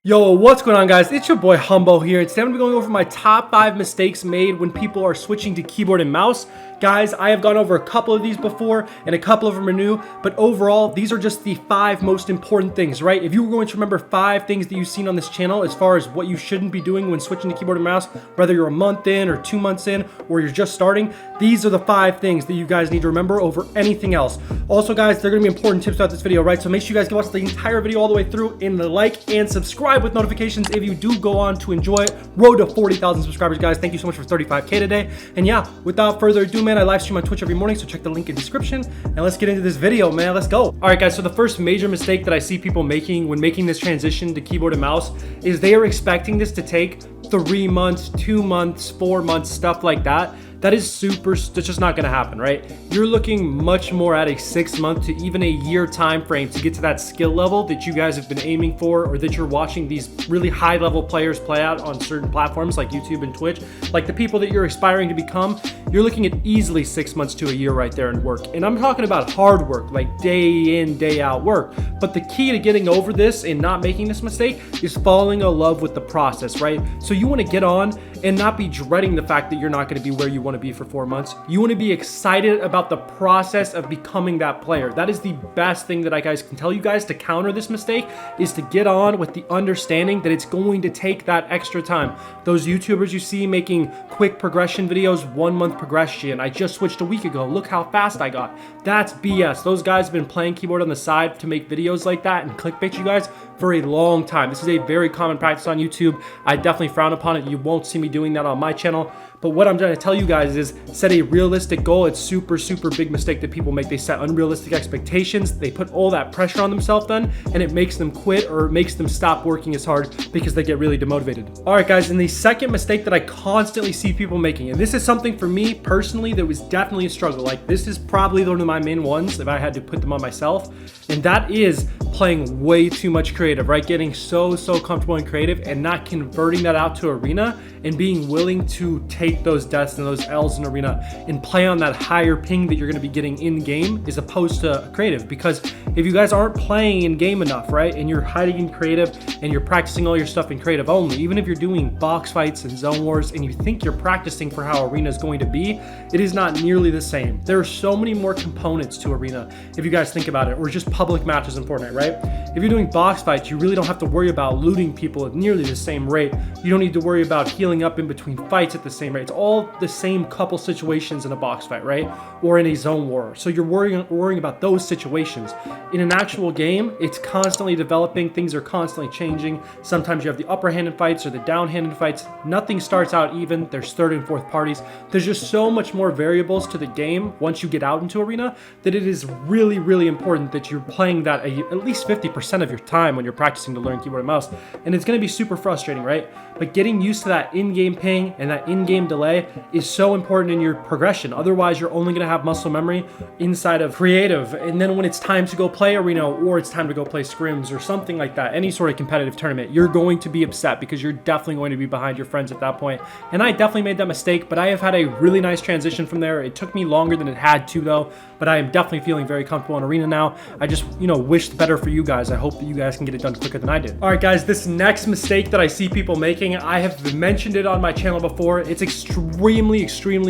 Yo, what's going on, guys? It's your boy Humbo here. Today I'm going to be going over my top 5 mistakes made when people are switching to keyboard and mouse. Guys, I have gone over a couple of these before and a couple of them are new, but overall, these are just the 5 most important things, right? If you were going to remember 5 things that you've seen on this channel as far as what you shouldn't be doing when switching to keyboard and mouse, whether you're a month in or 2 months in or you're just starting, these are the 5 things that you guys need to remember over anything else. Also, guys, they're going to be important tips throughout this video, right? So make sure you guys can watch the entire video all the way through and like and subscribe with notifications if you do go on to enjoy it. Road to 40,000 subscribers, guys. Thank you so much for 35K today. And yeah, without further ado, man, I live stream on Twitch every morning, so check the link in the description and let's get into this video, man. Let's go. All right, guys, so the first major mistake that I see people making when making this transition to keyboard and mouse is they are expecting this to take 3 months, 2 months, 4 months, stuff like that. That is that's just not gonna happen, right? You're looking much more at a 6-month to even a year time frame to get to that skill level that you guys have been aiming for, or that you're watching these really high level players play out on certain platforms like YouTube and Twitch. Like the people that you're aspiring to become, you're looking at easily 6 months to a year right there in work. And I'm talking about hard work, like day in, day out work. But the key to getting over this and not making this mistake is falling in love with the process, right? So you wanna get on and not be dreading the fact that you're not gonna be where you want to be for 4 months. You want to be excited about the process of becoming that player. That is the best thing that I guys can tell you guys to counter this mistake, is to get on with the understanding that it's going to take that extra time. Those YouTubers you see making quick progression videos, 1 month progression, I just switched a week ago, look how fast I got. That's BS. Those guys have been playing keyboard on the side to make videos like that and clickbait you guys for a long time. This is a very common practice on YouTube. I definitely frown upon it. You won't see me doing that on my channel. But what I'm trying to tell you guys is set a realistic goal. It's super big mistake that people make. They set unrealistic expectations. They put all that pressure on themselves then, and it makes them quit or it makes them stop working as hard because they get really demotivated. All right, guys, and the second mistake that I constantly see people making, and this is something for me personally that was definitely a struggle. Like, this is probably one of my main ones if I had to put them on myself, and that is playing way too much creative, right? Getting so comfortable in creative and not converting that out to arena and being willing to take those deaths and those L's in arena and play on that higher ping that you're going to be getting in game as opposed to creative. Because if you guys aren't playing in game enough, right, and you're hiding in creative and you're practicing all your stuff in creative only, even if you're doing box fights and zone wars and you think you're practicing for how arena is going to be, it is not nearly the same. There are so many more components to arena if you guys think about it, or just public matches in Fortnite, right? If you're doing box fights, you really don't have to worry about looting people at nearly the same rate. You don't need to worry about healing up in between fights at the same rate. It's all the same couple situations in a box fight, right? Or in a zone war. So you're worrying about those situations. In an actual game, it's constantly developing. Things are constantly changing. Sometimes you have the upper hand in fights or the down hand in fights. Nothing starts out even. There's third and fourth parties. There's just so much more variables to the game once you get out into arena that it is really important that you're playing that at least 50% of your time when you're practicing to learn keyboard and mouse. And it's going to be super frustrating, right? But getting used to that in-game ping and that in-game delay is so important in your progression. Otherwise, you're only going to have muscle memory inside of creative. And then when it's time to go play arena, or it's time to go play scrims or something like that, any sort of competitive tournament, you're going to be upset because you're definitely going to be behind your friends at that point. And I definitely made that mistake, but I have had a really nice transition from there. It took me longer than it had to though, but I am definitely feeling very comfortable in arena now. I just, wished better for you guys. I hope that you guys can get it done quicker than I did. All right, guys, this next mistake that I see people making, I have mentioned it on my channel before. It's extremely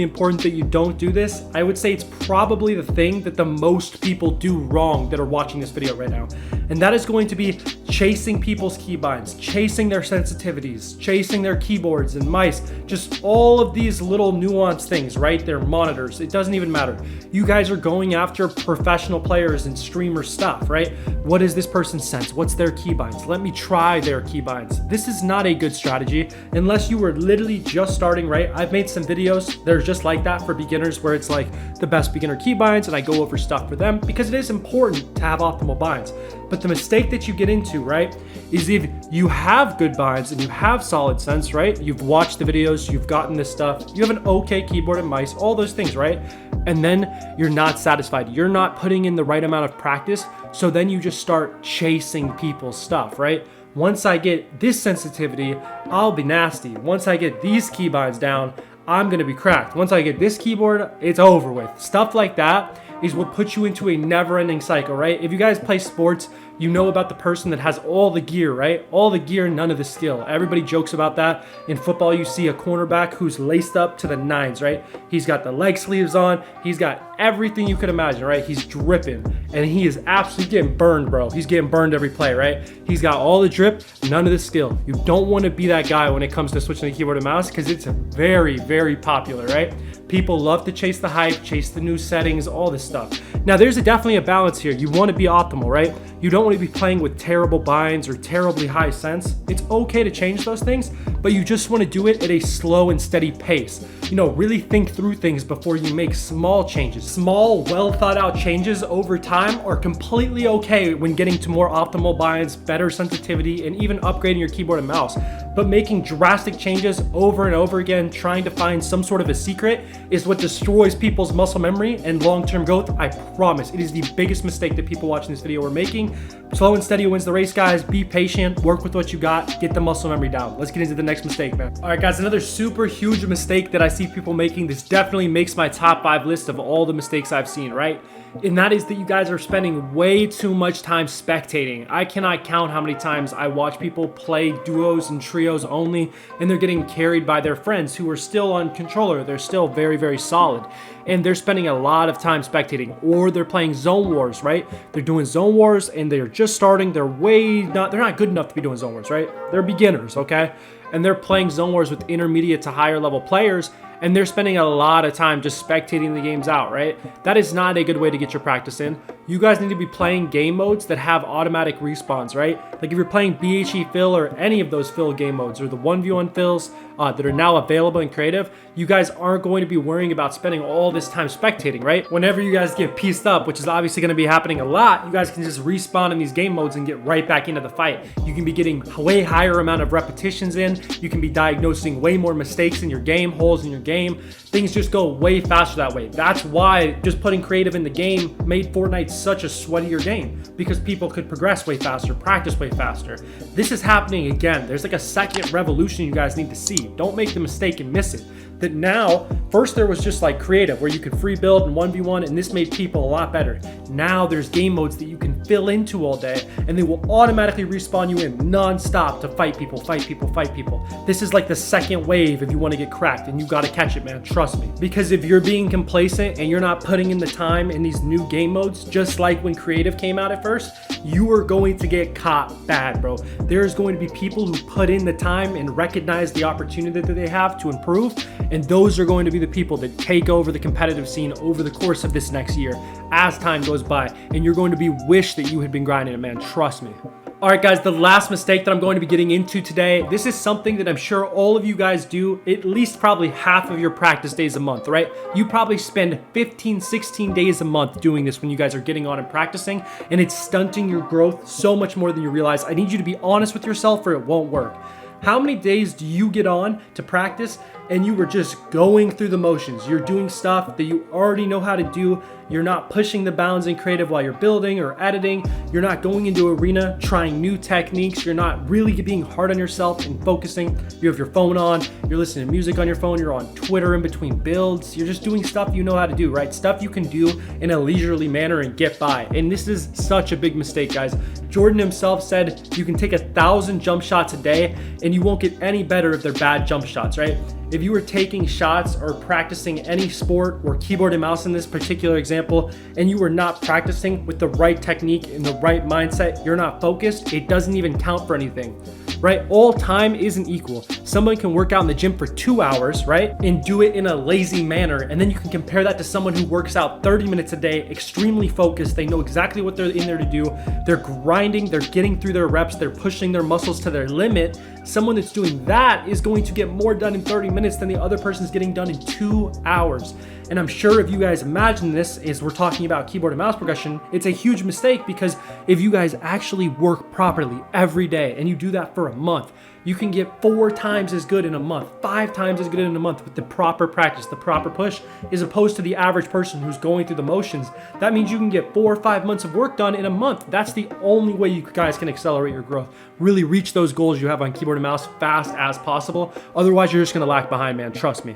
important that you don't do this. I would say it's probably the thing that the most people do wrong that are watching this video right now. And that is going to be chasing people's keybinds, chasing their sensitivities, chasing their keyboards and mice, just all of these little nuanced things, right? Their monitors, it doesn't even matter. You guys are going after professional players and streamer stuff, right? What is this person's sense? What's their keybinds? Let me try their keybinds. This is not a good strategy unless you were literally just starting, right? I've made some videos that are just like that for beginners where it's like the best beginner keybinds and I go over stuff for them because it is important to have optimal binds. But the mistake that you get into, right, is if you have good binds and you have solid sense, right? You've watched the videos, you've gotten this stuff, you have an okay keyboard and mice, all those things, right? And then you're not satisfied. You're not putting in the right amount of practice. So then you just start chasing people's stuff, right? Once I get this sensitivity, I'll be nasty. Once I get these keybinds down, I'm gonna be cracked. Once I get this keyboard, it's over with. Stuff like that is what puts you into a never-ending cycle, right? If you guys play sports, you know about the person that has all the gear, right? All the gear, none of the skill. Everybody jokes about that. In football, you see a cornerback who's laced up to the nines, right? He's got the leg sleeves on. He's got everything you could imagine, right? He's dripping, and he is absolutely getting burned, bro. He's getting burned every play, right? He's got all the drip, none of the skill. You don't want to be that guy when it comes to switching the keyboard and mouse, because it's very, very popular, right? People love to chase the hype, chase the new settings, all this stuff. Now, there's definitely a balance here. You want to be optimal, right? You don't want to be playing with terrible binds or terribly high sense. It's okay to change those things, but you just want to do it at a slow and steady pace. You know, really think through things before you make small changes. Small, well thought out changes over time are completely okay when getting to more optimal binds, better sensitivity, and even upgrading your keyboard and mouse. But making drastic changes over and over again, trying to find some sort of a secret, is what destroys people's muscle memory and long-term growth. I promise. It is the biggest mistake that people watching this video are making. Slow and steady wins the race, guys. Be patient, work with what you got, get the muscle memory down. Let's get into the next mistake, man. All right, guys, another super huge mistake that I see people making. This definitely makes my top 5 list of all the mistakes I've seen, right? And that is that you guys are spending way too much time spectating. I cannot count how many times I watch people play duos and trios only, and they're getting carried by their friends who are still on controller. They're still very, very solid. And they're spending a lot of time spectating, or they're playing zone wars, right? They're doing zone wars and they're just starting. They're not good enough to be doing zone wars, right? They're beginners, okay? And they're playing zone wars with intermediate to higher level players, and they're spending a lot of time just spectating the games out, right? That is not a good way to get your practice in. You guys need to be playing game modes that have automatic respawns, right? Like if you're playing BHE fill or any of those fill game modes, or the 1v1 fills that are now available in creative, you guys aren't going to be worrying about spending all this time spectating, right? Whenever you guys get pieced up, which is obviously going to be happening a lot, you guys can just respawn in these game modes and get right back into the fight. You can be getting way higher amount of repetitions in. You can be diagnosing way more mistakes in your game, holes in your game. Things just go way faster that way. That's why just putting creative in the game made Fortnite such a sweatier game, because people could progress way faster, practice way faster. This is happening again. There's like a second revolution you guys need to see. Don't make the mistake and miss it. That now, first there was just like creative where you could free build and 1v1, and this made people a lot better. Now there's game modes that you can fill into all day, and they will automatically respawn you in non-stop to fight people, fight people, fight people. This is like the second wave if you want to get cracked, and you got to catch it, man. Trust me. Because if you're being complacent and you're not putting in the time in these new game modes, just like when creative came out at first, you are going to get caught bad, bro. There's going to be people who put in the time and recognize the opportunity that they have to improve, and those are going to be the people that take over the competitive scene over the course of this next year as time goes by, and you're going to be wish that you had been grinding it, man. Trust me. All right, guys, the last mistake that I'm going to be getting into today, this is something that I'm sure all of you guys do at least probably half of your practice days a month, right? You probably spend 15, 16 days a month doing this when you guys are getting on and practicing, and it's stunting your growth so much more than you realize. I need you to be honest with yourself or it won't work. How many days do you get on to practice and you were just going through the motions? You're doing stuff that you already know how to do. You're not pushing the bounds in creative while you're building or editing. You're not going into arena trying new techniques. You're not really being hard on yourself and focusing. You have your phone on. You're listening to music on your phone. You're on Twitter in between builds. You're just doing stuff you know how to do, right? Stuff you can do in a leisurely manner and get by. And this is such a big mistake, guys. Jordan himself said you can take 1,000 jump shots a day and you won't get any better if they're bad jump shots, right? If you were taking shots or practicing any sport or keyboard and mouse in this particular example, and you were not practicing with the right technique and the right mindset, you're not focused, it doesn't even count for anything, right? All time isn't equal. Someone can work out in the gym for 2 hours, right? And do it in a lazy manner. And then you can compare that to someone who works out 30 minutes a day, extremely focused. They know exactly what they're in there to do. They're grinding, they're getting through their reps, they're pushing their muscles to their limit. Someone that's doing that is going to get more done in 30 minutes than the other person's getting done in 2 hours. And I'm sure if you guys imagine this as we're talking about keyboard and mouse progression, it's a huge mistake, because if you guys actually work properly every day and you do that for a month, you can get 4 times as good in a month, 5 times as good in a month with the proper practice, the proper push, as opposed to the average person who's going through the motions. That means you can get 4 or 5 months of work done in a month. That's the only way you guys can accelerate your growth. Really reach those goals you have on keyboard and mouse fast as possible. Otherwise, you're just gonna lag behind, man. Trust me.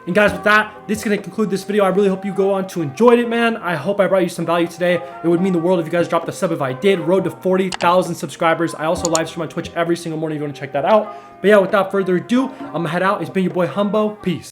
And guys, with that, this is going to conclude this video. I really hope you go on to enjoyed it, man. I hope I brought you some value today. It would mean the world if you guys dropped a sub if I did. Road to 40,000 subscribers. I also live stream on Twitch every single morning if you want to check that out. But yeah, without further ado, I'm going to head out. It's been your boy Humbo. Peace.